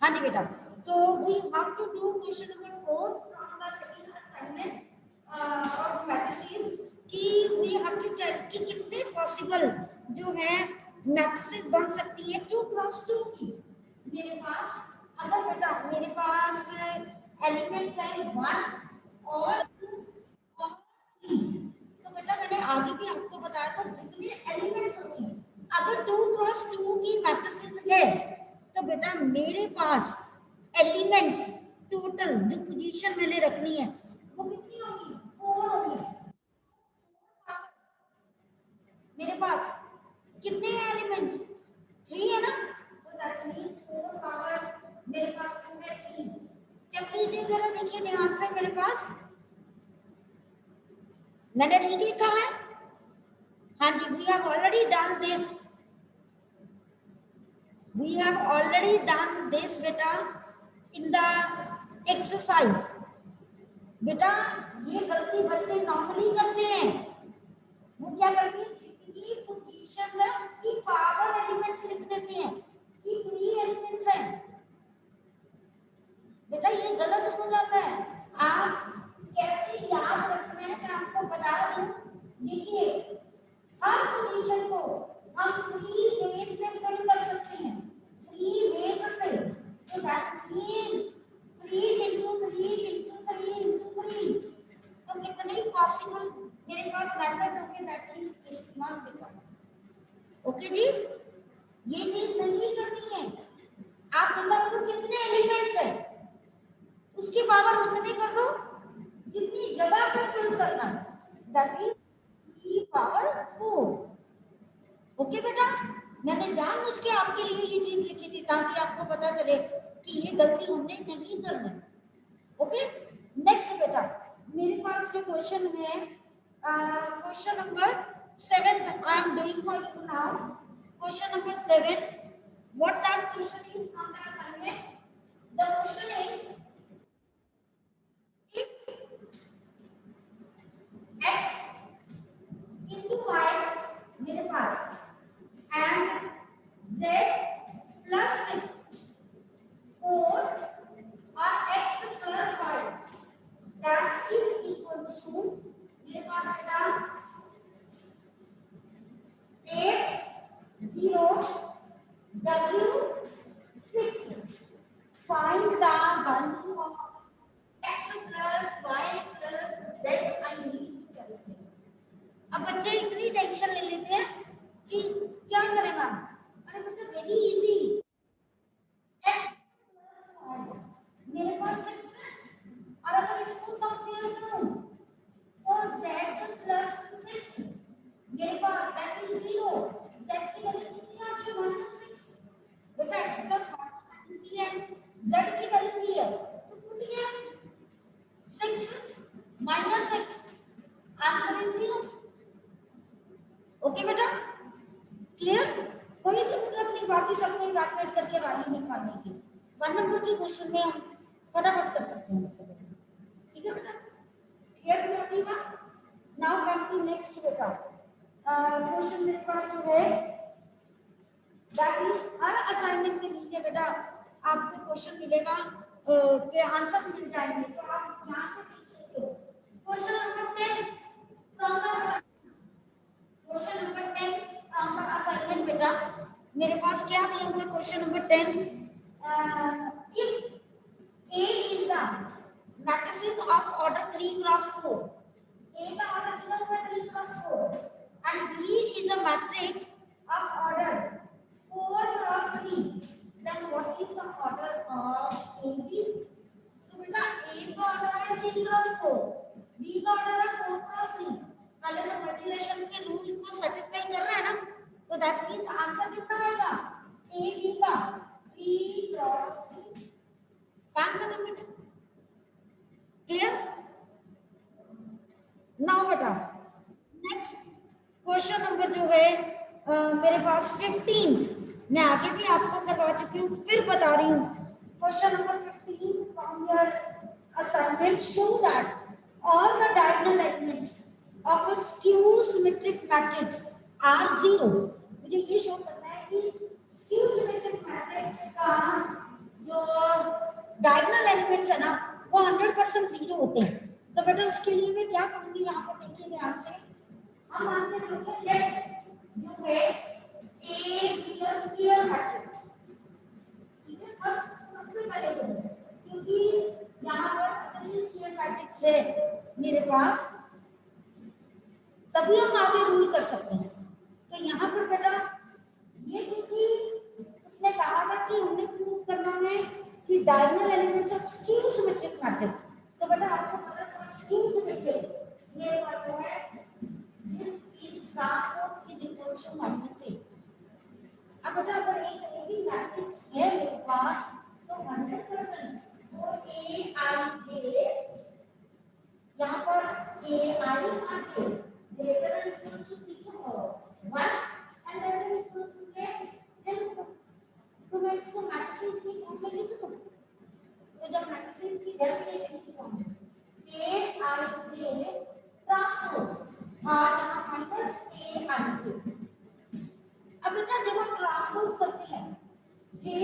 हाँ जी बेटा, तो we have to do question number 4 from the second assignment of matrices कि वी हैव टू टेल कि कितने पॉसिबल जो है मैट्रिसेस बन सकती है 2x2 की। मेरे पास अगर बेटा मेरे पास एलिमेंट्स हैं 1 और 2 और 3, तो बेटा मैंने आगे भी आपको बताया था जितने एलिमेंट्स होते हैं अगर 2x2 की मैट्रिसेस है तो बेटा मेरे पास एलिमेंट्स टोटल जो पोजीशन मैंने रखनी है वो कितनी होगी 4 होगी। मेरे पास कितने एलिमेंट्स 3 है ना, तो दैट मींस 4 पावर मेरे पास 2 है 3। चेक कीजिए जरा, देखिए ध्यान से, मेरे पास मैंने ठीक लिखा है। हाँ जी, we have already done this, we have already done this beta in the exercise। बेटा ये गलती बच्चे नॉर्मली करते हैं, वो क्या करते हैं जितनी पोजीशन है उसकी पावर एलिमेंट्स लिख देते हैं कि 3 एलिमेंट्स हैं। बेटा ये गलत हो जाता है। आप कैसे याद रखना है मैं आपको बता दूं। देखिए हर पोजीशन को हम 3 वेज से फिल कर सकते हैं, 3 वेज से। तो that means 3 into 3 into 3 into 3, तो कितने पॉसिबल मेरे पास मेथड्स होंगे, दैट इज 81 बेटा। ओके जी, ये चीज नहीं करनी है। आप बेटा को कितने एलिमेंट्स है उसकी पावर उतनी कर दो जितनी जगह पर फिल करना है, दैट इज 3 पावर 4। ओके बेटा, मैंने जानबूझ के आपके लिए ये चीज लिखी थी ताकि आपको पता चले कि ये गलती हमने नहीं करनी। ओके, नेक्स्ट बेटा मेरे पास जो क्वेश्चन है question number 7 I am doing for you now. Question number 7, what that question is from the assignment. The question is x into y मेरे पास and z plus 6 4 और x plus 5 that is equals to मेरे पास बेटा 8 0 w 6। find the value of x plus y plus z I need to calculate। अब बच्चे इतनी tension ले लेते हैं कि क्या करेगा। अरे बच्चा very easy, x plus y मेरे पास 6 है और अगर इसको कंपेयर करूं तो z प्लस 6 मेरे पास दैट इज 0, z की वैल्यू कितनी आ रही है 1/6। बेटा x प्लस y की वैल्यू क्या है, z की वैल्यू क्या है, तो पुट किया 6 minus 6, आंसर इज 0। ओके बेटा, क्लियर, कोई जरूरत नहीं बाकी सबको इवैल्यूएट करके वैल्यू निकालने की। 1 नंबर के क्वेश्चन में हम फटाफट कर सकते हैं। ठीक है बेटा, क्लियर हो everyone. Now come to next बेटा क्वेश्चन मेरे पास जो है दैट इज हर असाइनमेंट के नीचे बेटा आपको क्वेश्चन मिलेगा के आंसर्स मिल जाएंगे, तो आप यहां से देख सकते हो। Question number 10 from the question number 10 from the assignment बेटा मेरे पास क्या दिया हुआ है question number 10। If A is the matrices of order 3 cross 4, A का ऑर्डर कितना हुआ 3 cross 4 and B is a matrix of order 4 cross 3, then what is the order of AB। तो बेटा A का ऑर्डर है 3 cross 4, B का order है 4 cross 3। पहले तो मल्टीप्लिकेशन के रूल को सेटिस्फाई कर रहा है ना, तो दैट मींस आंसर कितना आएगा AB का 3 cross 3। काम कर दो बेटा, क्लियर। नाउ बेटा नेक्स्ट क्वेश्चन नंबर जो है मेरे पास 15, मैं आगे भी आपको करवा चुकी हूँ फिर बता रही हूँ। Question number 15 from your assignment, show that all the diagonal elements of a skew symmetric matrix are 0। मुझे ये शो करना है कि स्क्यू सिमेट्रिक मैट्रिक्स का जो डायगोनल एलिमेंट्स है ना वो 100% जीरो होते हैं। तो बेटा उसके लिए मैं क्या करूंगी, यहाँ पर देखिए ध्यान से, हम मान के चलते लेट जो है ए बी का स्क्वायर मैट्रिक्स, ठीक है। बस सबसे पहले करें क्योंकि यहाँ पर अगर ये स्क्वायर मैट्रिक्स है मेरे पास तभी हम आगे रूल कर सकते हैं। तो यहाँ पर बेटा ये क्योंकि उसने कहा था कि हमने प्रूव करना है कि diagonal elements of skew symmetric matrix, तो बेटा आपको पता है स्क्यू सिमेट्रिक मेरे पास है this is transpose is equal to minus A. अब बेटा अगर एक भी मैट्रिक्स है मेरे पास तो 100% वो ए आई जे, यहाँ पर ए आई और J greater than equal to 0 और 1 and less than equal to K, तो मैं इसको मैट्रिक्स की फॉर्म में लिख दूं। तो जब मैट्रिक्स की डेफिनेशन की फॉर्म में ए आई जे ट्रांसपोज और यहाँ माइनस ए आई जे। अब बेटा जब हम ट्रांसपोज करते हैं जे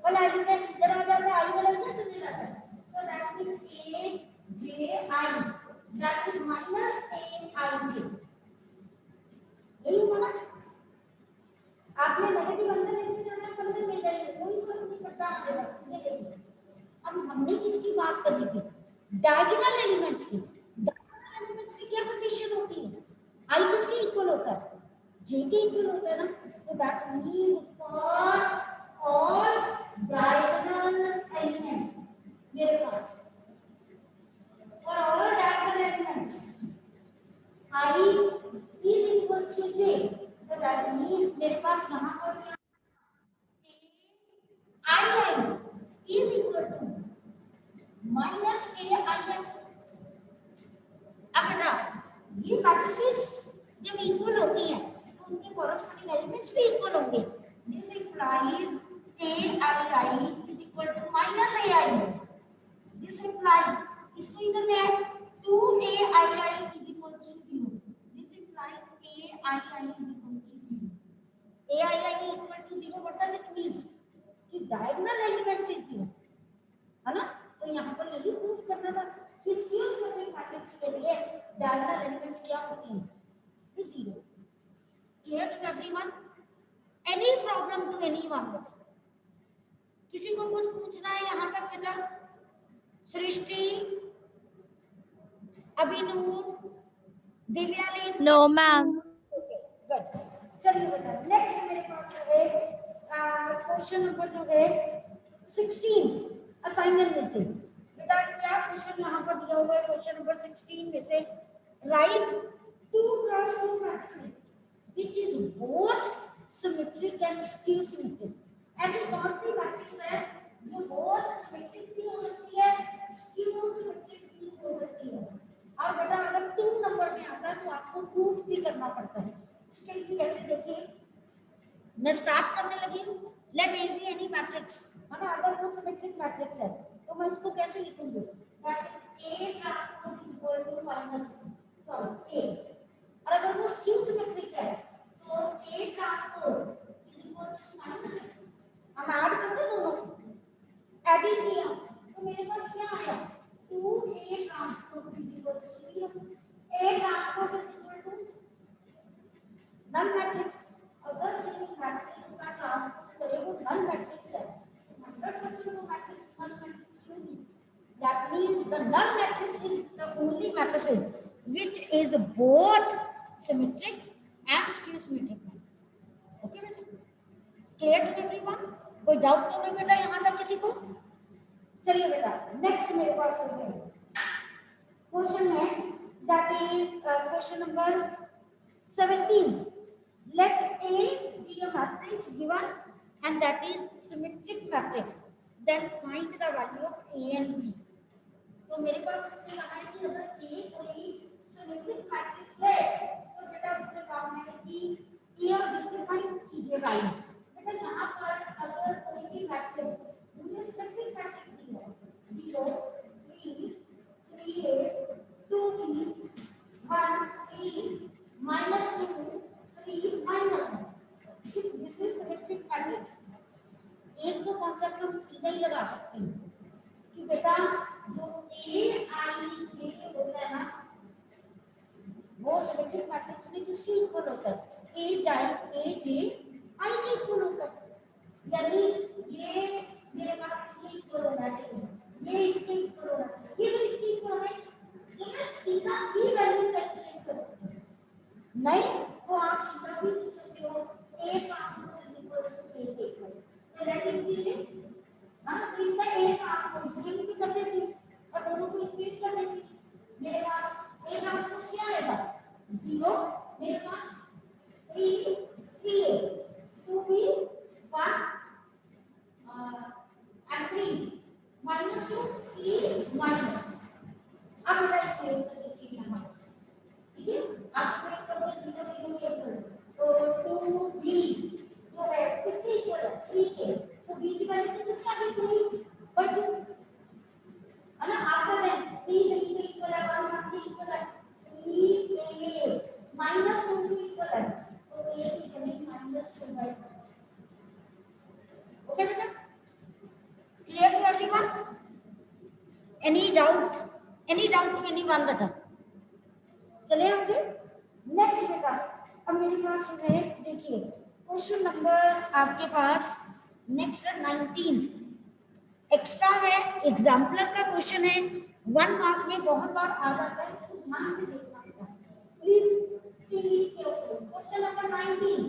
वाला एलिमेंट इधर आ जाता है, आई वाला इधर चले जाता है, तो that means A J I that is minus A I J. यही हुआ ना, आपने नेगेटिव अंदर लेके जाना है, अंदर ले जाइए, कोई फर्क नहीं पड़ता आपके पास, सीधे लेके। अब हमने किसकी बात कर रही थी, डायगोनल एलिमेंट्स की। डायगोनल एलिमेंट्स की क्या कंडीशन होती है, आई किसके इक्वल होता है, जे के इक्वल होता है ना। तो that means for all diagonal elements मेरे पास, for all diagonal elements I is equal to J, तो दैट मींस मेरे पास यहाँ पर क्या I is equal to minus A I. अब बेटा ये मैट्रिसेस जब इक्वल होती हैं तो उनके कॉरेस्पॉन्डिंग एलिमेंट्स भी इक्वल होंगे। This implies A I is equal to minus A I. This implies इसको इधर ले आए 2 A I is equal to 0। This implies A I is equal to 0। A I equal to 0 what does it mean कि diagonal elements is 0, है ना। तो यहाँ पर यही प्रूव करना था कि स्क्यू सिमेट्रिक मैट्रिक्स के लिए डायगोनल एलिमेंट्स क्या होती हैं, is 0। Clear to everyone? Any problem to anyone? किसी को कुछ पूछना है यहाँ तक बेटा? Srishti, Abhinoor, Divyaleen? No ma'am. Good. चलिए बेटा नेक्स्ट मेरे पास जो है क्वेश्चन नंबर जो है 16 असाइनमेंट में से। बेटा क्या क्वेश्चन यहाँ पर दिया हुआ है, क्वेश्चन नंबर 16 में से right 2 cross 2 matrix which is both symmetric and skew symmetric. ऐसी कौन सी मैट्रिक्स है जो बोथ सिमेट्रिक भी हो सकती है, स्क्यू सिमेट्रिक भी हो सकती है? और बेटा अगर 2 नंबर में आता है तो आपको प्रूफ भी करना पड़ता है। इसके लिए कैसे देखिए, मैं स्टार्ट करने लगी हूँ। Let A B any matrix, है ना। अगर वो सिमेट्रिक मैट्रिक्स है तो मैं इसको कैसे लिखूंगी, that A transpose equal to minus sorry A. और अगर वो स्क्यू सिमेट्रिक है तो A transpose is equal to minus A. हम ऐड करते दोनों, ऐड ही किया तो मेरे पास क्या आया 2a transpose is equal to 0। a transpose is equal to null matrix. अगर किसी मैट्रिक्स का ट्रांसपोज करें वो नल मैट्रिक्स है, 100% वो मैट्रिक्स नल मैट्रिक्स क्यों नहीं? That means the null matrix is the only matrix which is both symmetric and skew symmetric. Okay बेटा, क्लियर टू एवरीवन? कोई डाउट तो नहीं बेटा यहाँ तक किसी को? चलिए बेटा नेक्स्ट मेरे पास है क्वेश्चन है that is question number 17। Let A be a matrix given and that is symmetric matrix. Then find the value of A and B. तो मेरे पास इसमें कहा है कि अगर A कोई symmetric matrix है तो बेटा उसमें काम है कि A और B के फाइंड कीजिए वैल्यू। बेटा यहाँ पर अगर कोई भी मैट्रिक्स मुझे symmetric matrix दी है 0 3 3 2 3 1 3 -2 3 -1, दिस इज सिमेट्रिक मैट्रिक्स। एक तो कॉन्सेप्ट हम सीधा ही लगा सकते हैं बेटा जो ए आई जे होता है ना वो सिमेट्रिक मैट्रिक्स में किसके इक्वल होता है? ए जे आई के इक्वल होता है। यानी ये मेरे पास इसके इक्वल होना चाहिए, ये इसके इक्वल होना चाहिए, ये भी इसके इक्वल होना चाहिए, तो मैं सीधा ही वैल्यू कैलकुलेट कर सकती हूँ। नहीं तो आप सीधा भी लिख सकते हो a transpose equal to a के इक्वल, तो डायरेक्टली ले हां तो इसका a ट्रांसपोज ये भी कर देती हूं और दोनों को इक्वेट कर देती हूं। मेरे पास a ट्रांसपोज क्या आएगा 0, मेरे पास 3 3a 2b 1 and 3 minus 2 3 minus 2। अब बेटा इक्वेट कर देती हूं यहाँ, ठीक है। आप इक्वेट कर दो 0 0 के इक्वल तो 2b जो है किसके इक्वल है 3 के, तो b की वैल्यू कितनी आ गई 3/2 है ना। आफ्टर दैट 3 3 के इक्वल है 1 1 के इक्वल है 3a minus 2 के इक्वल है तो a की वैल्यू -2/2। ओके बेटा, clear to everyone? Any doubt to anyone बेटा? चले आगे नेक्स्ट बेटा। अब मेरे पास है देखिए क्वेश्चन नंबर आपके पास नेक्स्ट 19 एक्स्ट्रा है, एग्जाम्पलर का क्वेश्चन है, 1 मार्क में बहुत बार आ जाता है, इसको ध्यान से देखना बेटा please see careful. Question number 19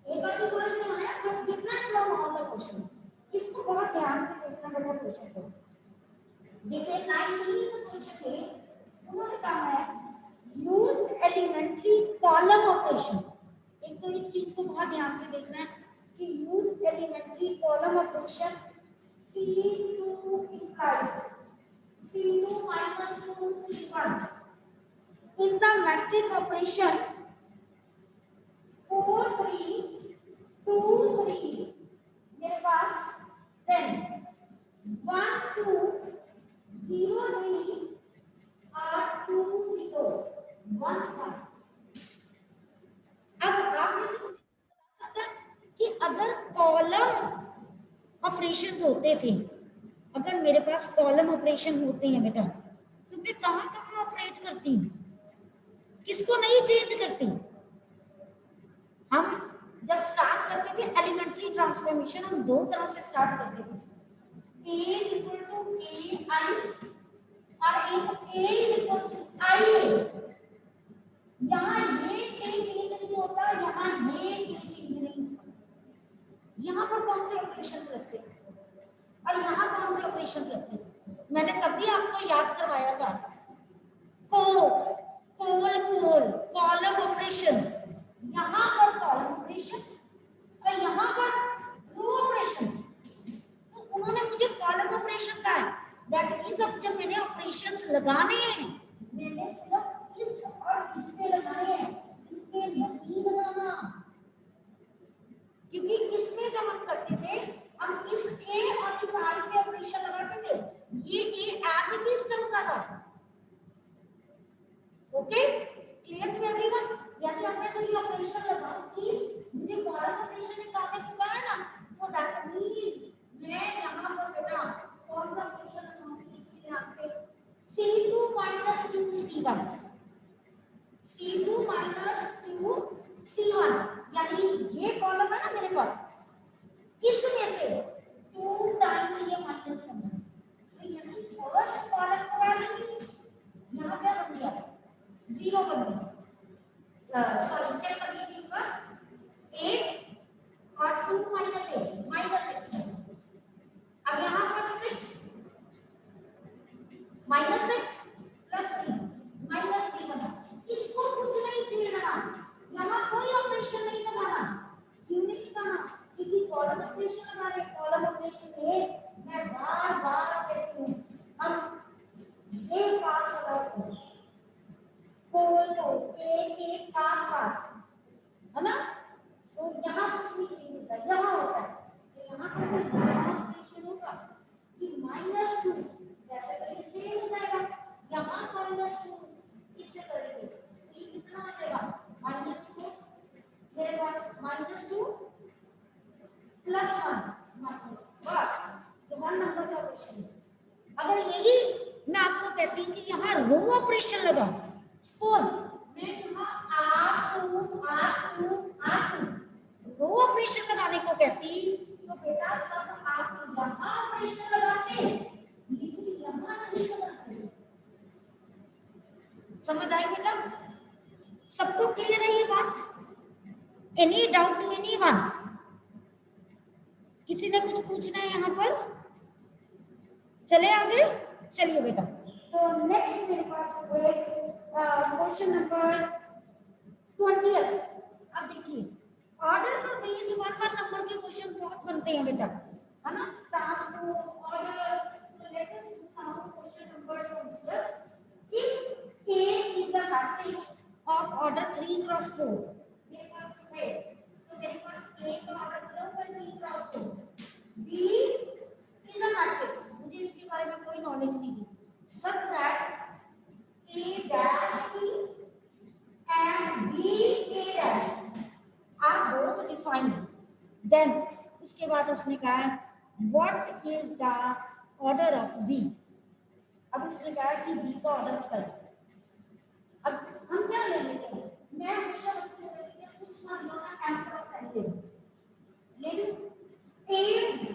एक और वर्ड में है but different from all the question, इसको बहुत ध्यान से देखना बेटा क्वेश्चन को। देखिए 19 क्वेश्चन में उन्होंने कहा है यूज एलिमेंट्री कॉलम ऑपरेशन। एक तो इस चीज को बहुत ध्यान से देखना है कि use elementary column operation C2 implies C2 minus 2 C1 in the matrix operation 4 3 2 3 मेरे पास then 1 2 0 3 और 2 0 1 1। अब आप मुझे बता सकते हैं कि अगर कॉलम ऑपरेशंस होते थे, अगर मेरे पास कॉलम ऑपरेशन होते हैं बेटा तो मैं कहां कहां ऑपरेट करती हूं, किसको नहीं चेंज करती। हम जब स्टार्ट करते थे एलिमेंट्री ट्रांसफॉर्मेशन हम दो तरह से स्टार्ट करते थे, a is equal to ai और एक a is equal to ia। यहाँ ये कहीं चेंज नहीं होता, यहाँ ये कहीं चेंज नहीं होता। यहाँ पर कौन से ऑपरेशंस लगते हैं और यहाँ कौन से ऑपरेशंस लगते हैं? मैंने तभी आपको याद करवाया था कॉलम ऑपरेशंस, यहाँ पर कॉलम ऑपरेशंस और यहाँ पर रो ऑपरेशंस। तो उन्होंने मुझे कॉलम ऑपरेशन का है दैट मींस अब जब मैंने ऑपरेशंस लगाने हैं मैंने सिर्फ इस और इस पे लगाने हैं, इसके नहीं लगाना। क्योंकि इसमें जब हम करते थे हम इस ए और इस आई पे ऑपरेशन लगाते थे, ये ए ऐसे भी चलता था। Okay clear to everyone? यानी हमने जो ये ऑपरेशन लगाई थी मुझे कॉलम ऑपरेशन निकालने को कहा है ना, तो दैट मींस मैं यहां पर बेटा कौन सा ऑपरेशन लगाऊंगी देखिए ध्यान से C2 minus 2 C1 C2 minus 2 C1 यानी ये कॉलम है ना मेरे पास, किसमें से 2 टाइम ये माइनस करना है, तो यानी फर्स्ट कॉलम को ऐसे ही यहां क्या कर दिया 0 अगर यही मैं आपको कहती कि यहाँ रो ऑपरेशन लगाओ, सपोज मैं यहाँ R2 रो ऑपरेशन लगाने को कहती तो बेटा तब आप यहाँ ऑपरेशन लगाते, लेकिन यहाँ नहीं लगाते। समझ आई बेटा? सबको क्लियर है ये बात? Any doubt to anyone? किसी ने कुछ पूछना है यहाँ पर? चले आगे, चलिए बेटा। तो नेक्स्ट मेरे पास क्वेश्चन नंबर 20। अब देखिए ऑर्डर पर बेस्ड वन नंबर के क्वेश्चन बहुत बनते हैं बेटा, है ना? ऑर्डर। तो let us now question number 20। If A is a matrix of order 3 cross 4, मेरे पास है तो मेरे पास A का order 3 cross 4, B is a matrix, मुझे इसके बारे में कोई नॉलेज नहीं है, such that A dash B and B A dash are both defined, then उसके बाद उसने कहा है what is the order of B। अब उसने कहा कि B का ऑर्डर बताइए। अब हम क्या ले लेते हैं, मैं हमेशा कुछ ना M क्रॉस N ले लूं, A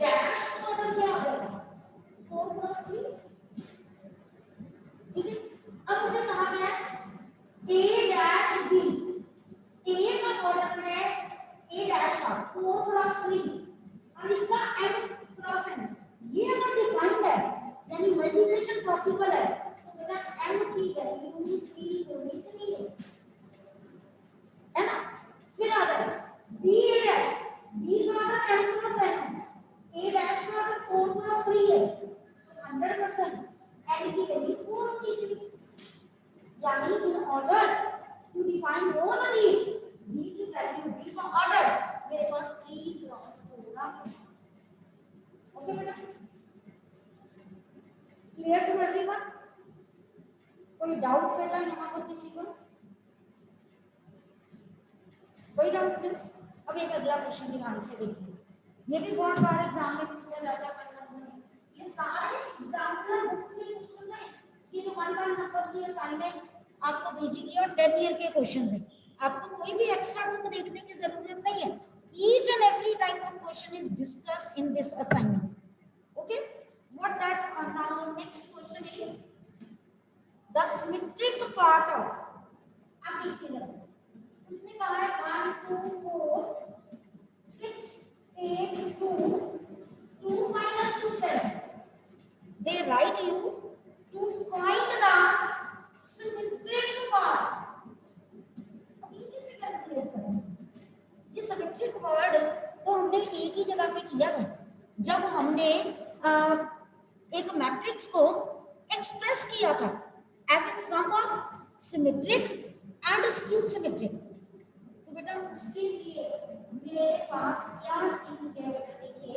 डैश का ऑर्डर क्या हो जाएगा 4 क्रॉस 3, ठीक है। अब मुझे कहा गया A डैश B, A का ऑर्डर है A डैश का 4 क्रॉस 3 और इसका M क्रॉस N, ये अगर डिफाइंड है यानी मल्टीप्लिकेशन पॉसिबल है तो बेटा M की वैल्यू 3 होनी चाहिए, है ना? फिर आ जाए B A डैश, B का ऑर्डर M क्रॉस N है, A डैश का ऑर्डर 4 क्रॉस 3 है, 100% N की वैल्यू 4 होनी चाहिए, यानी in order to define all of these B की वैल्यू, B का ऑर्डर मेरे पास 3 क्रॉस 4 का। ओके बेटा, क्लियर टू एवरीवन? कोई डाउट बेटा यहाँ पर किसी को? कोई डाउट नहीं? अब एक अगला क्वेश्चन ध्यान से देखिए, ये भी बहुत बार एग्जाम में पूछा जाता है, ये सारे एग्जाम्पलर बुक के क्वेश्चन हैं, ये जो 1 नंबर की असाइनमेंट आपको भेजी गई और 10 ईयर के क्वेश्चन हैं, आपको कोई भी एक्स्ट्रा बुक देखने की जरूरत नहीं है, each and every type of question is discussed in this assignment, okay? What that now next question is the symmetric part of, अब देखिए उसने कहा है 1 2 4 6 8 2 2 minus 2 7, they write you to find the symmetric part। अब ये कैसे calculate करेंगे? ये सिमेट्रिक वर्ड तो हमने एक ही जगह पे किया था जब हमने एक मैट्रिक्स को एक्सप्रेस किया था as a sum of symmetric and skew symmetric. तो बेटा उसके लिए मेरे पास क्या चीज है बेटा, देखिए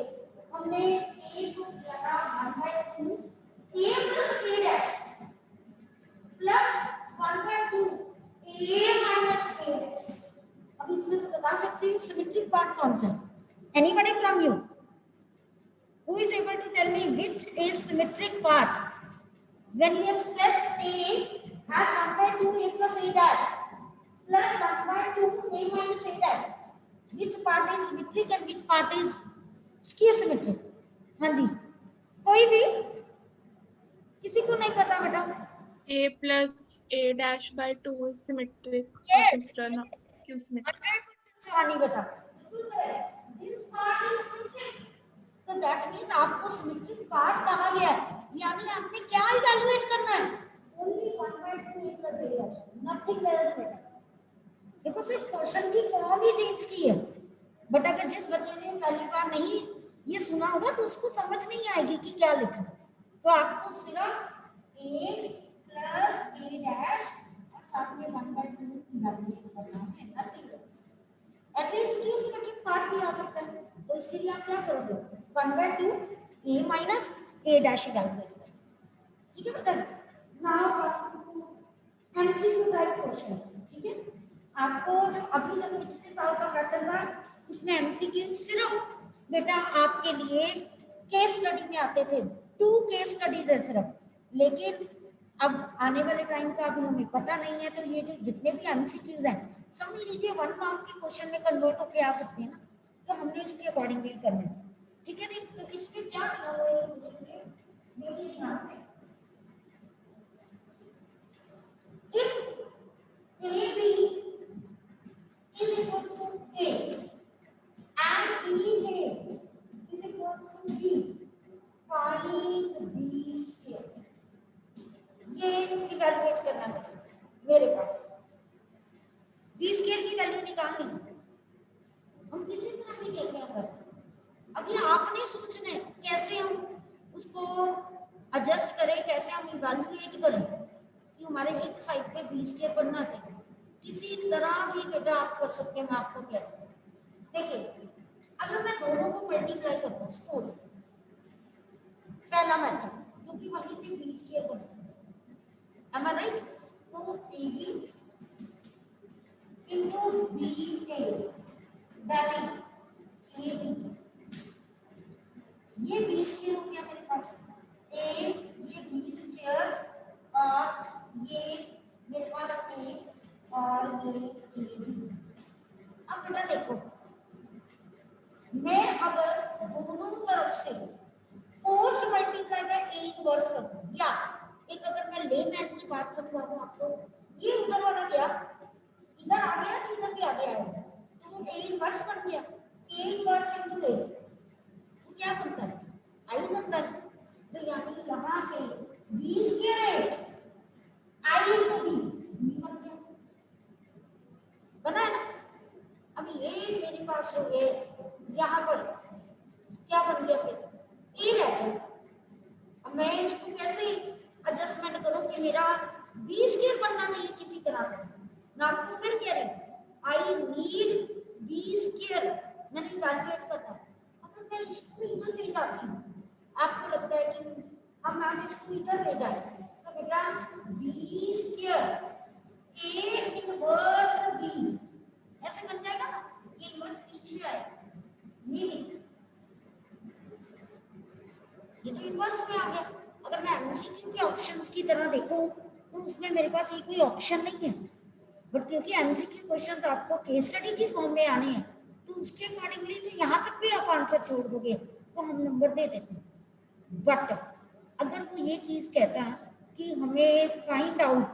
हमने a को किया था 1/2 a plus a dash plus 1/2 a minus a dash। अब इसमें से बता सकते हैं सिमेट्रिक पार्ट कौन सा है? Anybody from you who is able to tell me which is symmetric part when you express a as 1/2 a plus a dash plus 1/2 a minus a dash, which part is symmetric and which part is skew symmetric? हाँ जी, कोई भी किसी को नहीं पता बेटा? A plus a dash by 2 is symmetric. Yes. Skew symmetric. 100% सवानी बेटा, this part is symmetric, तो that means आपको symmetric part कहा गया है, यानी आपने क्या इवैल्यूएट करना है? only 1/2 a plus a dash, nothing else बेटा। देखो सिर्फ क्वेश्चन की फॉर्म ही चेंज की है, बट अगर जिस बच्चे ने पहली बार नहीं ये सुना होगा तो उसको समझ नहीं आएगी कि क्या लिखा, तो आपको सिर्फ a plus a dash और साथ में 1/2 इवैल्यूएट करना है, nothing else। ऐसे ही स्क्यू सिमेट्रिक पार्ट भी आ सकता है, तो इसके लिए आप क्या करोगे? 1/2 a minus a dash evaluate करोगे, ठीक है बेटा? नाउ एमसीक्यू टाइप क्वेश्चंस, ठीक है? आपको जो अभी तक पिछले साल का पैटर्न था उसमें एमसीक्यू सिर्फ बेटा आपके लिए केस स्टडी में आते थे, 2 केस स्टडीज है सिर्फ, लेकिन अब आने वाले टाइम का अभी हमें पता नहीं है, तो ये जो जितने भी एमसीक्यूज हैं समझ लीजिए 1 मार्क के क्वेश्चन में कन्वर्ट होके आ सकते हैं ना, तो हमने उसके अकॉर्डिंगली करना है। ठीक है जी, तो इसमें क्या दिया हुआ है देखिए ध्यान से, if AB is equal to A and BA is equal to B, find B square, ये इवैल्यूएट करना है मेरे पास, बी स्क्वायर की वैल्यू निकालनी, हम किसी तरह भी देख रहे हैं। अभी आपने सोचना है कैसे हम उसको एडजस्ट करें, कैसे हम इवैल्यूएट करें कि हमारे एक साइड पे बी स्क्वायर बनना चाहिए, किसी तरह भी बेटा आप कर सकते हैं। मैं आपको कहता हूँ, देखिए अगर मैं दोनों को मल्टीप्लाई करता हूँ, सपोज पहला मेथड, क्योंकि वहीं पे बी स्क्वायर बनता है, am I right? तो AB into BA, that is AB, ये बी स्क्वायर हो गया मेरे पास, ए ये बी स्क्वायर और ये मेरे पास ए और ये ए बी। अब बेटा देखो, मैं अगर दोनों तरफ से post multiply by A inverse करूं, या एक अगर मैं लेमैन की बात समझाऊं आपको, ये उधर वाला गया, इधर आ गया, इधर भी आ गया है, तो ए इनवर्स बन गया, ए इनवर्स इनटू ए, तो क्या बनता है, आई बनता है। तो यानी यहां से बी स्क्वायर है, आई इनटू बी, बी बन गया, बना है ना। अब ये मेरे पास हो गए, यहाँ पर क्या बन गया, फिर ए रह गया। अब मैं इसको कैसे एडजस्टमेंट करूं कि मेरा बी स्क्वायर बनना चाहिए किसी तरह से, मैं आपको फिर कह रही हूं आई नीड बी स्क्वायर, मैंने कैलकुलेट करना है। अगर मैं इसको इधर ले जाती हूँ, आपको लगता है कि हम इसको इधर ले जाए, तो बेटा B square A inverse B ऐसे बन जाएगा ना, ये इनवर्स पीछे आए, मीनिंग ये तो इनवर्स में आ गया। अगर मैं एमसीक्यू के ऑप्शंस की तरह देखूं तो उसमें मेरे पास ये कोई ऑप्शन नहीं है, बट क्योंकि एमसीक्यू क्वेश्चंस आपको केस स्टडी की फॉर्म में आने हैं, तो उसके अकॉर्डिंगली तो यहाँ तक भी आप आंसर छोड़ दोगे तो हम नंबर दे देते हैं। बट अगर वो ये चीज कहता है कि हमें फाइंड आउट,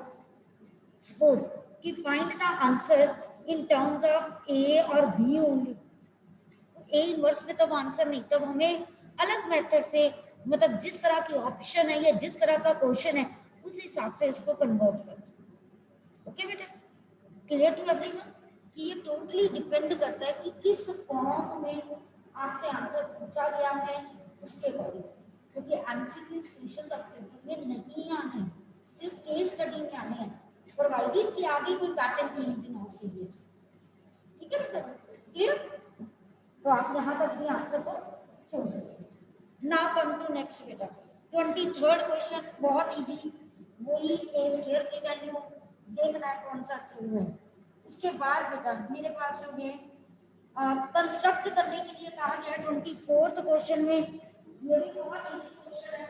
सपोज कि find the answer in terms of A और बी ओनली, तो ए इनवर्स में तब आंसर नहीं, तब हमें अलग मेथड से, मतलब जिस तरह की ऑप्शन है या जिस तरह का क्वेश्चन है उस हिसाब से इसको कन्वर्ट करना। ओके बेटा, क्लियर टू एवरीवन कि ये टोटली डिपेंड करता है कि किस फॉर्म में आपसे आंसर पूछा गया है उसके अकॉर्डिंग, क्योंकि एमसीक्यू क्वेश्चन आपके में नहीं आने, सिर्फ केस स्टडी में आने हैं, प्रोवाइडेड कि आगे कोई पैटर्न चेंज ना हो सीरियस। ठीक है बेटा, क्लियर? तो आप यहाँ तक भी आंसर को छोड़ सकते। नाउ कम टू नेक्स्ट बेटा, 23rd क्वेश्चन, बहुत इजी, वही ए स्क्वायर की वैल्यू देखना है कौन सा ट्रू है। उसके बाद बेटा मेरे पास हो गए कंस्ट्रक्ट करने के लिए कहा गया है 24th क्वेश्चन में, ये भी बहुत इजी क्वेश्चन है,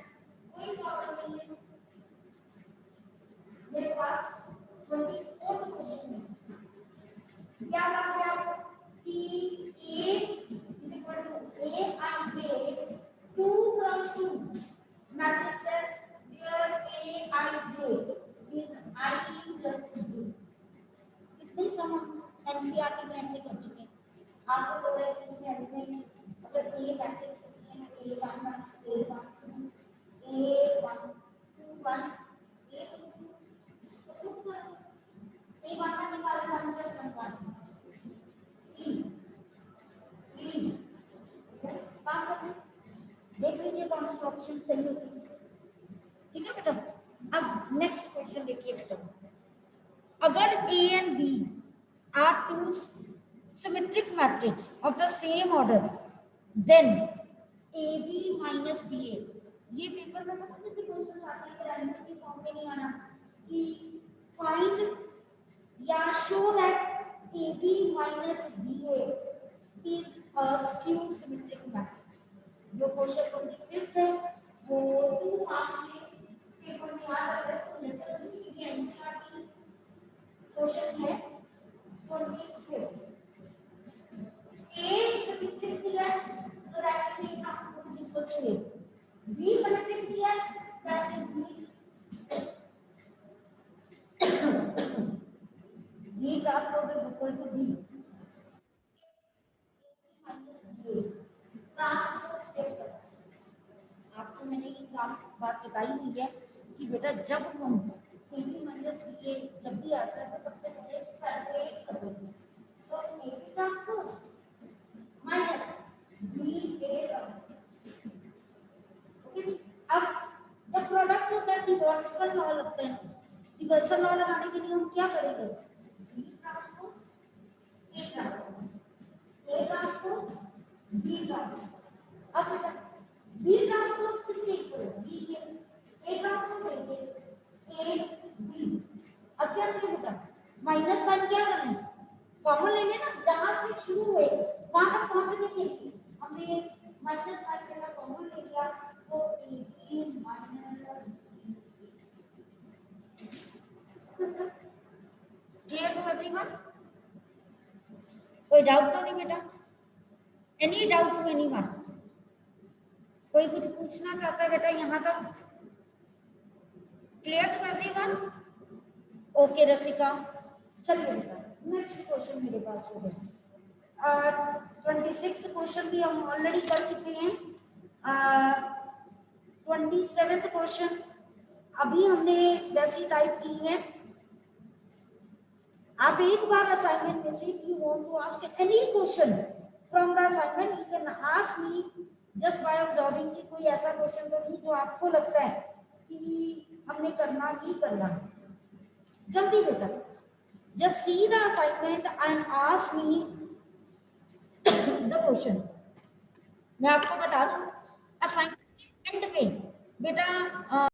कोई प्रॉब्लम नहीं है मेरे पास। 24th क्वेश्चन में क्या कहा गया आपको कि A is equal to Aij 2 cross 2 matrix है, where Aij is I plus j। कितने सम एनसीईआरटी में ऐसे कर चुके हैं, आपको पता है कि इसमें एलिमेंट अगर A मैट्रिक्स होती है A1 A1 A1 2 1 A1 का निकाला 1 plus 1 1 देख लीजिए कौन सा ऑप्शन सही होती है। ठीक है बेटा, अब नेक्स्ट क्वेश्चन देखिए बेटा, अगर A and B are two symmetric matrices of the same order, then AB minus BA, ये पेपर में पता किसी क्वेश्चन आते हैं रैंडम की फॉर्म में नहीं आना कि फाइंड या show that AB minus BA is a skew symmetric matrix, जो क्वेश्चन 25 है वो 2 मार्क्स में पेपर में याद आ रहा है तो लेटर सी की एनसीईआरटी क्वेश्चन है 25 ए सब्जेक्ट दिया तो दैट इज आपको equal to A B subject दिया दैट इज बी प्राप्त होगा इक्वल टू बी आपको मैंने ये बात बताई हुई है कि बेटा जब हम केबी माइनस बी जब भी आता है तो सबसे पहले सेपरेट कर देंगे तो A transpose minus B A transpose okay. अब जब प्रोडक्ट होता है रिवर्सल लॉ लगता है रिवर्सल लॉ लगाने के लिए हम क्या करेंगे B transpose A transpose A transpose B transpose. अब बेटा बी ट्रांसपोज किसके इक्वल है बी के ए ट्रांसपोज लेंगे ए बी। अब क्या करें बेटा माइनस साइन क्या करना है कॉमन लेंगे ना जहां से शुरू हुए वहां तक पहुंचने के लिए हमने माइनस साइन का कॉमन ले लिया तो A B minus clear to everyone कोई डाउट तो नहीं बेटा एनी डाउट टू एनीवन कोई कुछ पूछना चाहता है बेटा यहाँ तक क्लियर टू एवरीवन ओके रसिका चलिए बेटा नेक्स्ट क्वेश्चन मेरे पास हो गया 26th क्वेश्चन भी हम ऑलरेडी कर चुके हैं 27th क्वेश्चन अभी हमने वैसी टाइप की है आप एक बार असाइनमेंट में से if you want to ask any question from the assignment you can ask me just by observing कि कोई ऐसा क्वेश्चन तो नहीं जो आपको लगता है कि हमने करना ही करना है जल्दी बेटा just see the assignment and ask me the question मैं आपको बता दूं असाइनमेंट एंड में बेटा